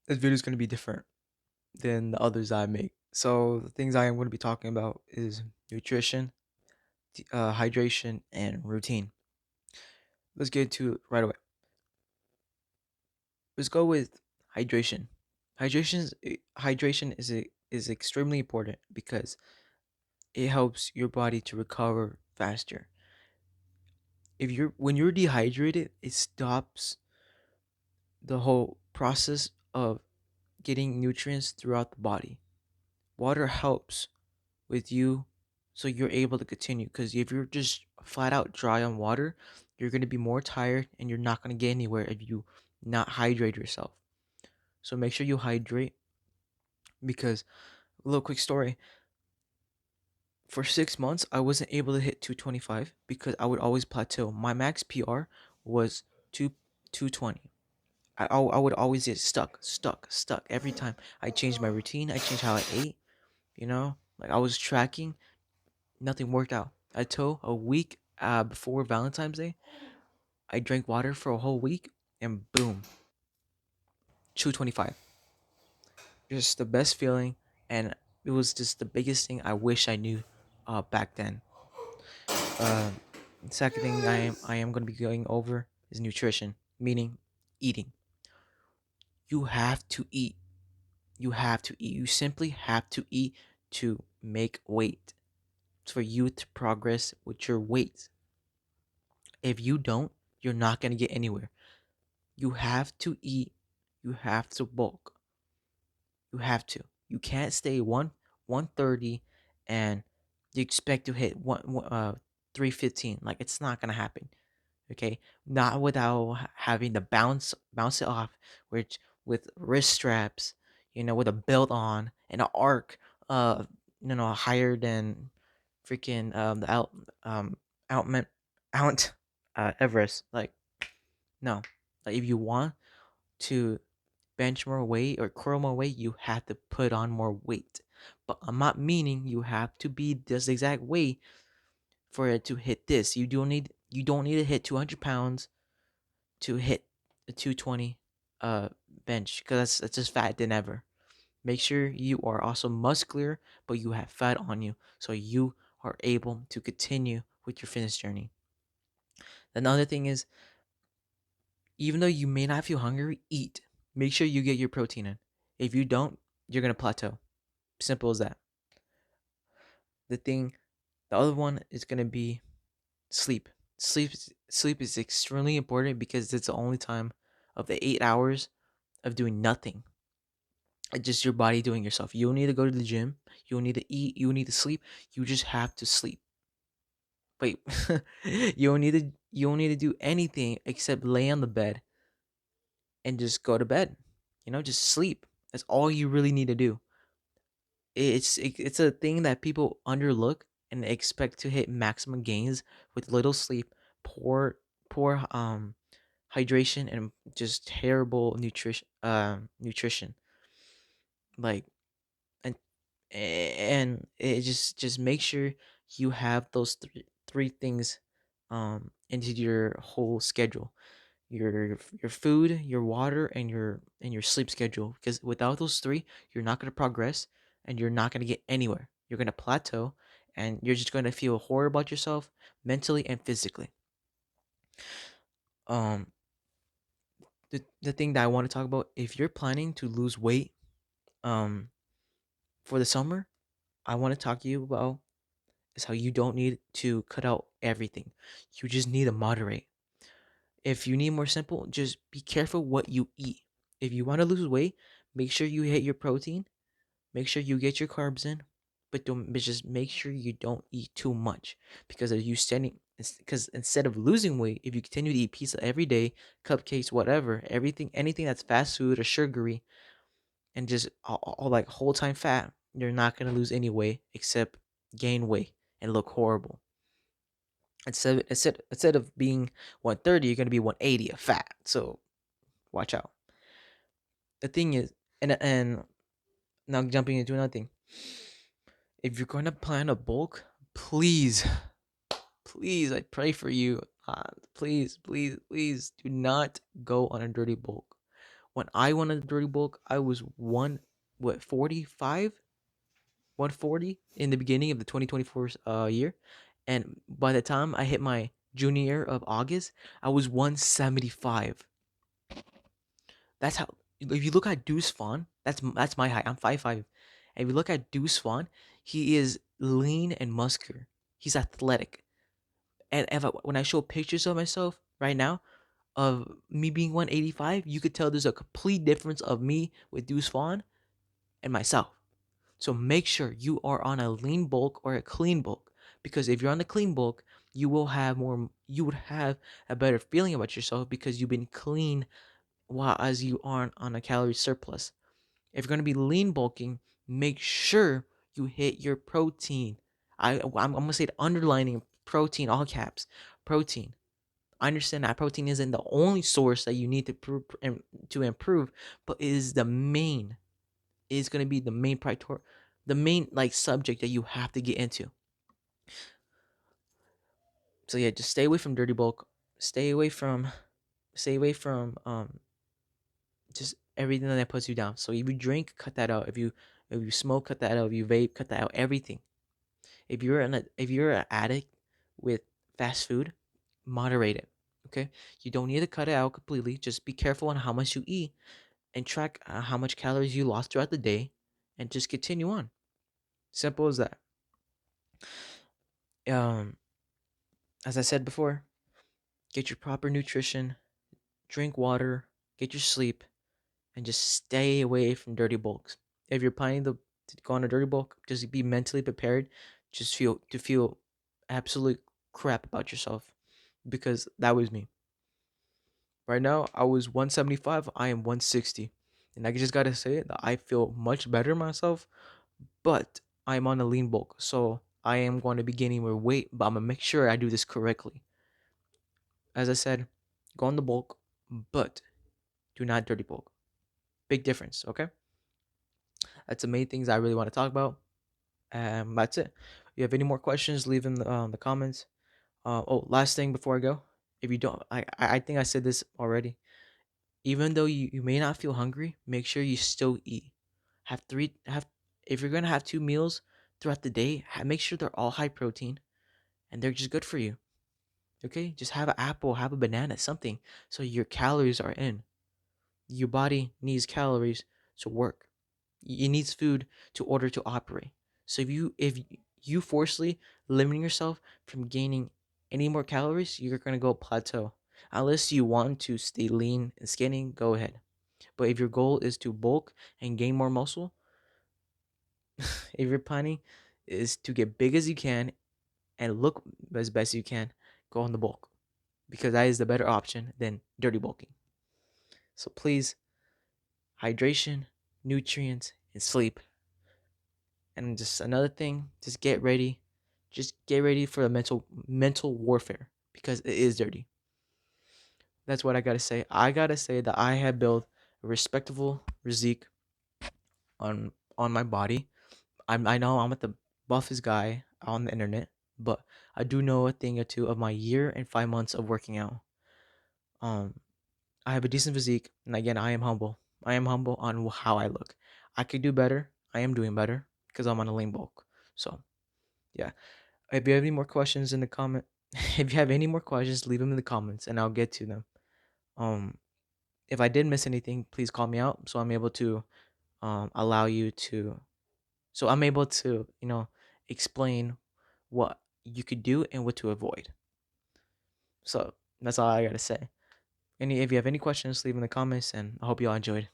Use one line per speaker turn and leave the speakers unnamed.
This video is going to be different than the others I make. So the things I am going to be talking about is nutrition, hydration, and routine. Let's get into it right away. Let's go with hydration. Hydration is extremely important because it helps your body to recover faster. If you're when you're dehydrated, it stops the whole process of getting nutrients throughout the body. Water helps with you so you're able to continue, because if you're just flat out dry on water, you're going to be more tired and you're not going to get anywhere if you not hydrate yourself. So make sure you hydrate, because a little quick story, for 6 months I wasn't able to hit 225 because I would always plateau. My max PR was 2 220. I would always get stuck every time. I changed my routine, I changed how I ate, like I was tracking. Nothing worked out. Until a week before Valentine's Day, I drank water for a whole week, and boom, 225. Just the best feeling, and it was just the biggest thing I wish I knew back then. Uh, Second thing I am going to be going over is nutrition, meaning eating. You have to eat. You have to eat. You simply have to eat to make weight. It's for you to progress with your weight. If you don't, you're not going to get anywhere. You have to eat. You have to bulk. You have to. You can't stay 130 and you expect to hit 315. Like, it's not gonna happen. Okay, not without having to bounce it off, which with wrist straps, with a belt on and an arc, higher than freaking the out out Everest. Like, no. Like, if you want to bench more weight or curl more weight, you have to put on more weight. But I'm not meaning you have to be this exact weight for it to hit this. You don't need to hit 200 pounds to hit a 220 bench, because that's just fat than ever. Make sure you are also muscular, but you have fat on you, so you are able to continue with your fitness journey. Another thing is, even though you may not feel hungry, eat. Make sure you get your protein in. If you don't, you're gonna plateau. Simple as that. The other one is gonna be sleep. Sleep is extremely important because it's the only time of the 8 hours of doing nothing. It's just your body doing yourself. You don't need to go to the gym. You don't need to eat. You don't need to sleep. You just have to sleep. Wait, you don't need to do anything except lay on the bed and just go to bed. Just sleep. That's all you really need to do. It's a thing that people underlook and expect to hit maximum gains with little sleep, poor hydration, and just terrible nutrition. Like, and it just make sure you have those three things into your whole schedule: your food, your water, and your sleep schedule. Because without those three, you're not gonna progress and you're not gonna get anywhere. You're gonna plateau, and you're just gonna feel horrible about yourself mentally and physically. Um, the thing that I want to talk about, if you're planning to lose weight, um, for the summer, I want to talk to you about is how you don't need to cut out everything. You just need to moderate. If you need more simple, just be careful what you eat. If you want to lose weight, make sure you hit your protein. Make sure you get your carbs in, but just make sure you don't eat too much, because if you standing because instead of losing weight, if you continue to eat pizza every day, cupcakes, whatever, anything that's fast food or sugary, and just all like whole time fat, you're not gonna lose any weight except gain weight and look horrible. Instead of being 130, you're gonna be 180 of fat. So watch out. The thing is, and now jumping into another thing. If you're gonna plan a bulk, please, please, I pray for you. Please, please, please, do not go on a dirty bulk. When I went on the dirty bulk, I was 45, 140 in the beginning of the 2024 year, and by the time I hit my junior year of August, I was 175. That's how. If you look at Deuce Vaughn, that's my height. I'm 5'5". And if you look at Deuce Vaughn, he is lean and muscular. He's athletic. And when I show pictures of myself right now of me being 185, you could tell there's a complete difference of me with Deuce Vaughn and myself. So make sure you are on a lean bulk or a clean bulk, because if you're on the clean bulk, you would have a better feeling about yourself because you've been clean while as you aren't on a calorie surplus. If you're going to be lean bulking, make sure you hit your protein. I'm going to say the underlining protein, all caps, protein. I understand that protein isn't the only source that you need to improve, but it is the main. It is going to be the main priority, the main like subject that you have to get into. So yeah, just stay away from dirty bulk. Stay away from, stay away from just everything that puts you down. So if you drink, cut that out. If you smoke, cut that out. If you vape, cut that out. Everything. If you're an addict with fast food, moderate it. Okay, you don't need to cut it out completely. Just be careful on how much you eat and track how much calories you lost throughout the day, and just continue on. Simple as that. Um, as I said before, get your proper nutrition, drink water, get your sleep, and just stay away from dirty bulks. If you're planning to go on a dirty bulk, just be mentally prepared. Just feel absolute crap about yourself, because that was me. Right now, I was 175. I am 160, and I just gotta say that I feel much better myself. But I'm on a lean bulk, so I am going to be gaining more weight. But I'm gonna make sure I do this correctly. As I said, go on the bulk, but do not dirty bulk. Big difference. Okay, that's the main things I really want to talk about. That's it. If you have any more questions, leave them in the comments. Last thing before I go, if you don't, I think I said this already. Even though you may not feel hungry, make sure you still eat. Have three have If you're gonna have 2 meals throughout the day, make sure they're all high protein and they're just good for you. Okay, just have an apple, have a banana, something, so your calories are in. Your body needs calories to work. It needs food to order to operate. So if you forcefully limiting yourself from gaining any more calories, you're gonna go plateau. Unless you want to stay lean and skinny, go ahead. But if your goal is to bulk and gain more muscle, if your planning is to get big as you can and look as best you can, go on the bulk, because that is the better option than dirty bulking. So please, hydration, nutrients, and sleep. And just another thing, just get ready. Just get ready for the mental warfare, because it is dirty. That's what I gotta say. I gotta say that I have built a respectable physique on my body. I know I'm not the buffest guy on the internet, but I do know a thing or two of my year and 5 months of working out. Um, I have a decent physique, and again, I am humble. I am humble on how I look. I could do better. I am doing better because I'm on a lean bulk. So yeah. If you have any more questions in the comment, if you have any more questions, leave them in the comments, and I'll get to them. Um, if I did miss anything, please call me out so I'm able to allow you to so I'm able to, explain what you could do and what to avoid. So that's all I gotta say. If you have any questions, leave in the comments, and I hope you all enjoyed.